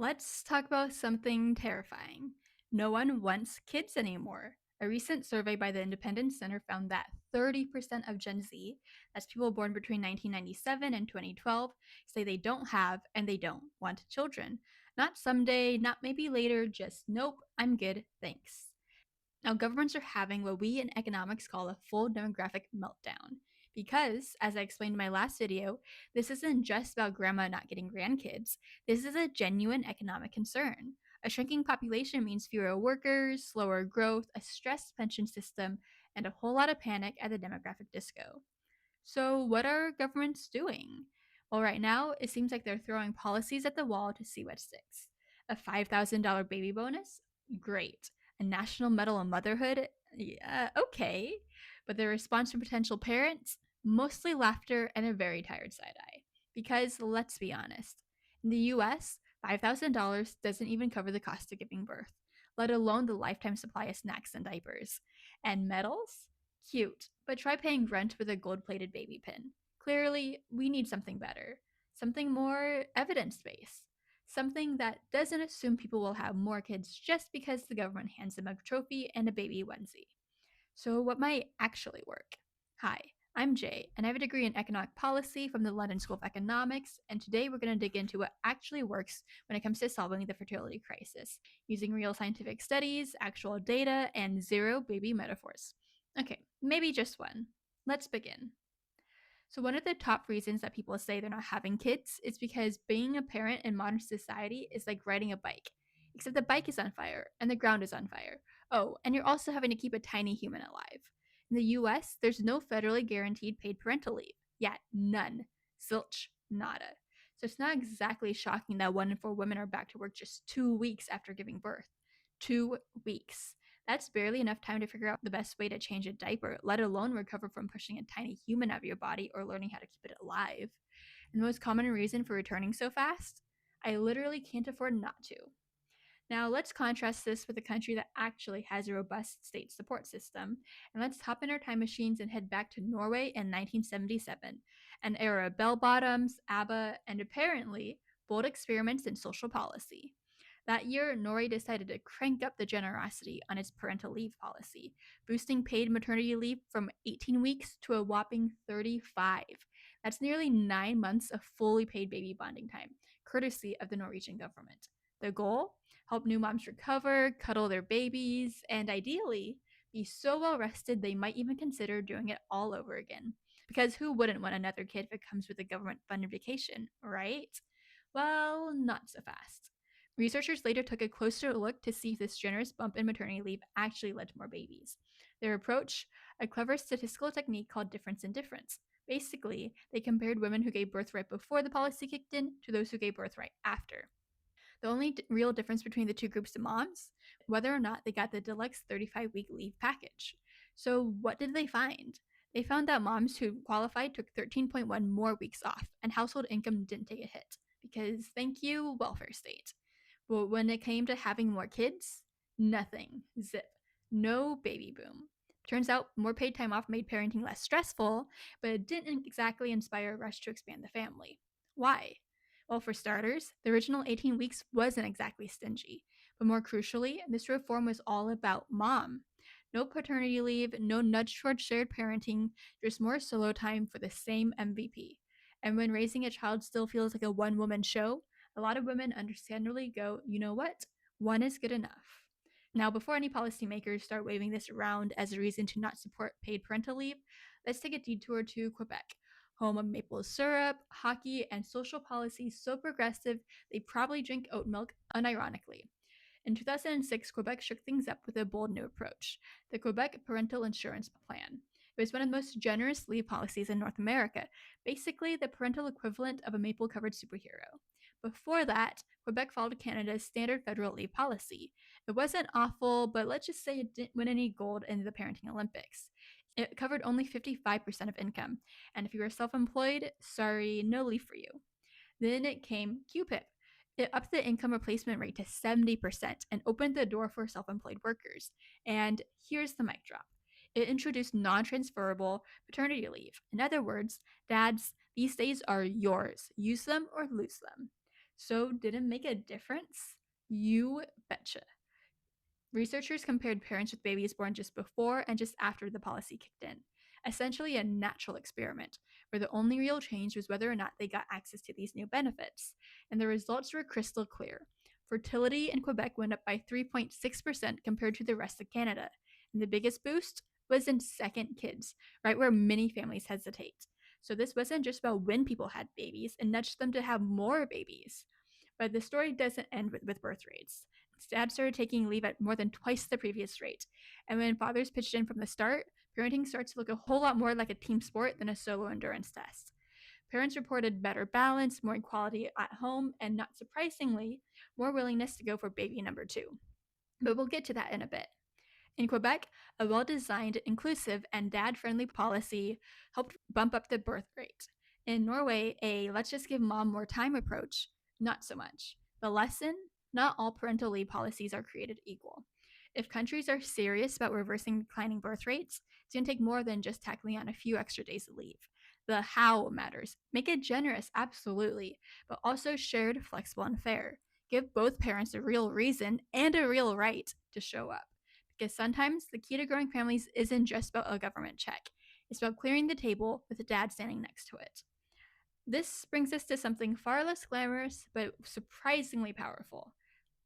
Let's talk about something terrifying. No one wants kids anymore. A recent survey by the Independent Center found that 30% of Gen Z, that's people born between 1997 and 2012, say they don't have and they don't want children. Not someday, not maybe later, just nope, I'm good, thanks. Now, governments are having what we in economics call a full demographic meltdown. Because, as I explained in my last video, this isn't just about grandma not getting grandkids. This is a genuine economic concern. A shrinking population means fewer workers, slower growth, a stressed pension system, and a whole lot of panic at the demographic disco. So, what are governments doing? Well, right now, it seems like they're throwing policies at the wall to see what sticks. A $5,000 baby bonus? Great. A national medal of motherhood? Yeah, okay. But the response from potential parents? Mostly laughter and a very tired side eye. Because let's be honest, in the US, $5,000 doesn't even cover the cost of giving birth, let alone the lifetime supply of snacks and diapers. And medals? Cute, but try paying rent with a gold plated baby pin. Clearly, we need something better. Something more evidence based. Something that doesn't assume people will have more kids just because the government hands them a trophy and a baby onesie. So, what might actually work? Hi, I'm Jay, and I have a degree in economic policy from the London School of Economics, and today we're going to dig into what actually works when it comes to solving the fertility crisis, using real scientific studies, actual data, and zero baby metaphors. Okay, maybe just one. Let's begin. So, one of the top reasons that people say they're not having kids is because being a parent in modern society is like riding a bike, except the bike is on fire and the ground is on fire. Oh, and you're also having to keep a tiny human alive. In the US, there's no federally guaranteed paid parental leave. Yeah, none. Zilch, nada. So, it's not exactly shocking that 1 in 4 women are back to work just 2 weeks after giving birth. 2 weeks. That's barely enough time to figure out the best way to change a diaper, let alone recover from pushing a tiny human out of your body or learning how to keep it alive. And the most common reason for returning so fast? I literally can't afford not to. Now, let's contrast this with a country that actually has a robust state support system, and let's hop in our time machines and head back to Norway in 1977, an era of bell bottoms, ABBA, and apparently bold experiments in social policy. That year, Norway decided to crank up the generosity on its parental leave policy, boosting paid maternity leave from 18 weeks to a whopping 35. That's nearly 9 months of fully paid baby bonding time, courtesy of the Norwegian government. The goal? Help new moms recover, cuddle their babies, and ideally, be so well rested they might even consider doing it all over again. Because who wouldn't want another kid if it comes with a government funded vacation, right? Well, not so fast. Researchers later took a closer look to see if this generous bump in maternity leave actually led to more babies. Their approach? A clever statistical technique called difference in difference. Basically, they compared women who gave birth right before the policy kicked in to those who gave birth right after. The only real difference between the two groups of moms, whether or not they got the deluxe 35-week leave package. So, what did they find? They found that moms who qualified took 13.1 more weeks off, and household income didn't take a hit because thank you, welfare state. But when it came to having more kids, nothing. Zip. No baby boom. Turns out more paid time off made parenting less stressful, but it didn't exactly inspire a rush to expand the family. Why? Well, for starters, the original 18 weeks wasn't exactly stingy. But more crucially, this reform was all about mom. No paternity leave, no nudge towards shared parenting, just more solo time for the same MVP. And when raising a child still feels like a one woman show, a lot of women understandably go, you know what? One is good enough. Now, before any policymakers start waving this around as a reason to not support paid parental leave, let's take a detour to Quebec, home of maple syrup, hockey, and social policies so progressive they probably drink oat milk unironically. In 2006, Quebec shook things up with a bold new approach, the Quebec Parental Insurance Plan. It was one of the most generous leave policies in North America, basically the parental equivalent of a maple covered superhero. Before that, Quebec followed Canada's standard federal leave policy. It wasn't awful, but let's just say it didn't win any gold in the parenting Olympics. It covered only 55% of income, and if you were self employed, sorry, no leave for you. Then it came QPIP. It upped the income replacement rate to 70% and opened the door for self employed workers. And here's the mic drop: it introduced non transferable paternity leave. In other words, dads, these days are yours. Use them or lose them. So, did it make a difference? You betcha. Researchers compared parents with babies born just before and just after the policy kicked in, essentially a natural experiment, where the only real change was whether or not they got access to these new benefits. And the results were crystal clear. Fertility in Quebec went up by 3.6% compared to the rest of Canada. And the biggest boost was in second kids, right where many families hesitate. So this wasn't just about when people had babies, it nudged them to have more babies. But the story doesn't end with birth rates. Dads started taking leave at more than twice the previous rate. And when fathers pitched in from the start, parenting starts to look a whole lot more like a team sport than a solo endurance test. Parents reported better balance, more equality at home, and not surprisingly, more willingness to go for baby number two. But we'll get to that in a bit. In Quebec, a well designed, inclusive, and dad friendly policy helped bump up the birth rate. In Norway, a let's just give mom more time approach, not so much. The lesson: not all parental leave policies are created equal. If countries are serious about reversing declining birth rates, it's going to take more than just tackling on a few extra days of leave. The how matters. Make it generous, absolutely, but also shared, flexible, and fair. Give both parents a real reason and a real right to show up. Because sometimes the key to growing families isn't just about a government check, it's about clearing the table with a dad standing next to it. This brings us to something far less glamorous, but surprisingly powerful: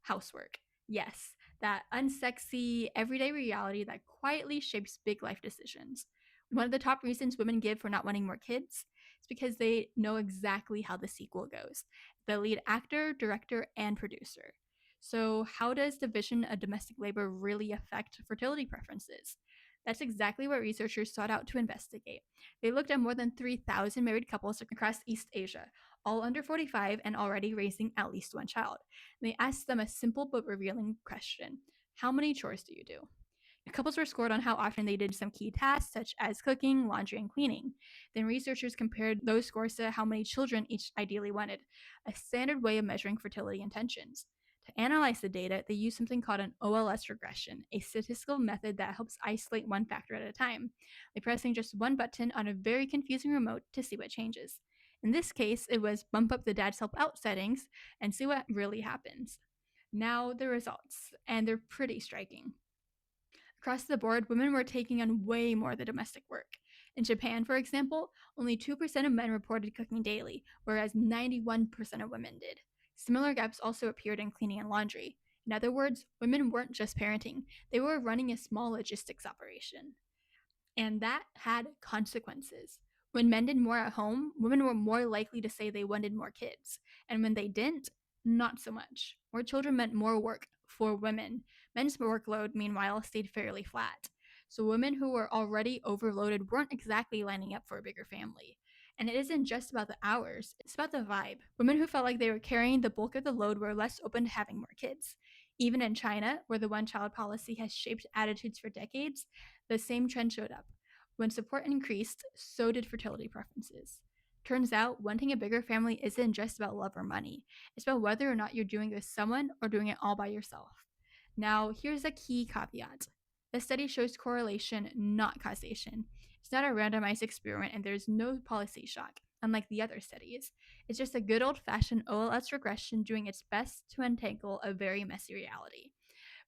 housework. Yes, that unsexy, everyday reality that quietly shapes big life decisions. One of the top reasons women give for not wanting more kids is because they know exactly how the sequel goes: the lead actor, director, and producer. So, how does division of domestic labor really affect fertility preferences? That's exactly what researchers sought out to investigate. They looked at more than 3,000 married couples across East Asia, all under 45 and already raising at least one child. They asked them a simple but revealing question: how many chores do you do? Couples were scored on how often they did some key tasks, such as cooking, laundry, and cleaning. Then researchers compared those scores to how many children each ideally wanted, a standard way of measuring fertility intentions. To analyze the data, they used something called an OLS regression, a statistical method that helps isolate one factor at a time, like pressing just one button on a very confusing remote to see what changes. In this case, it was bump up the dad's help out settings and see what really happens. Now, the results, and they're pretty striking. Across the board, women were taking on way more of the domestic work. In Japan, for example, only 2% of men reported cooking daily, whereas 91% of women did. Similar gaps also appeared in cleaning and laundry. In other words, women weren't just parenting, they were running a small logistics operation. And that had consequences. When men did more at home, women were more likely to say they wanted more kids. And when they didn't, not so much. More children meant more work for women. Men's workload, meanwhile, stayed fairly flat. So women who were already overloaded weren't exactly lining up for a bigger family. And it isn't just about the hours, it's about the vibe. Women who felt like they were carrying the bulk of the load were less open to having more kids. Even in China, where the one child policy has shaped attitudes for decades, the same trend showed up. When support increased, so did fertility preferences. Turns out, wanting a bigger family isn't just about love or money. It's about whether or not you're doing it with someone or doing it all by yourself. Now, here's a key caveat. The study shows correlation, not causation. It's not a randomized experiment and there's no policy shock, unlike the other studies. It's just a good old fashioned OLS regression doing its best to untangle a very messy reality.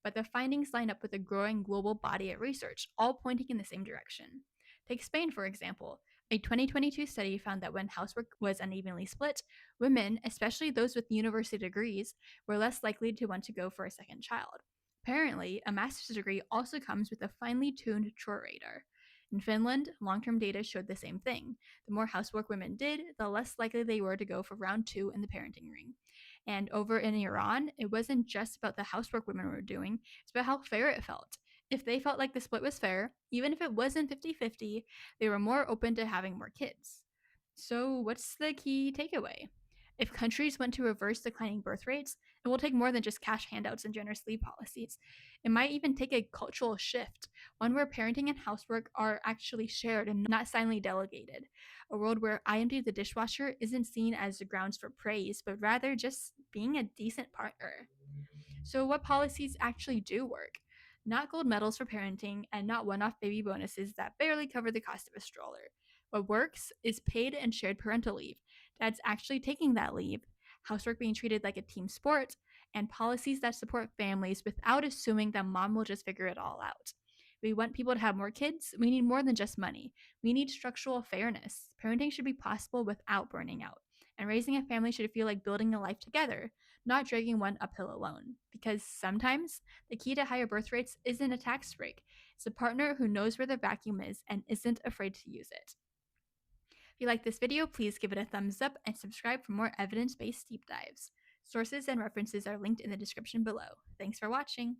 But the findings line up with a growing global body of research, all pointing in the same direction. Take Spain, for example. A 2022 study found that when housework was unevenly split, women, especially those with university degrees, were less likely to want to go for a second child. Apparently, a master's degree also comes with a finely tuned chore radar. In Finland, long term data showed the same thing. The more housework women did, the less likely they were to go for round two in the parenting ring. And over in Iran, it wasn't just about the housework women were doing, it's about how fair it felt. If they felt like the split was fair, even if it wasn't 50-50, they were more open to having more kids. So, what's the key takeaway? If countries want to reverse declining birth rates, it will take more than just cash handouts and generous leave policies. It might even take a cultural shift, one where parenting and housework are actually shared and not silently delegated. A world where I empty the dishwasher isn't seen as the grounds for praise, but rather just being a decent partner. So, what policies actually do work? Not gold medals for parenting and not one off baby bonuses that barely cover the cost of a stroller. What works is paid and shared parental leave. Dad's actually taking that leave, housework being treated like a team sport, and policies that support families without assuming that mom will just figure it all out. We want people to have more kids. We need more than just money. We need structural fairness. Parenting should be possible without burning out. And raising a family should feel like building a life together, not dragging one uphill alone. Because sometimes the key to higher birth rates isn't a tax break, it's a partner who knows where the vacuum is and isn't afraid to use it. If you like this video, please give it a thumbs up and subscribe for more evidence-based deep dives. Sources and references are linked in the description below. Thanks for watching.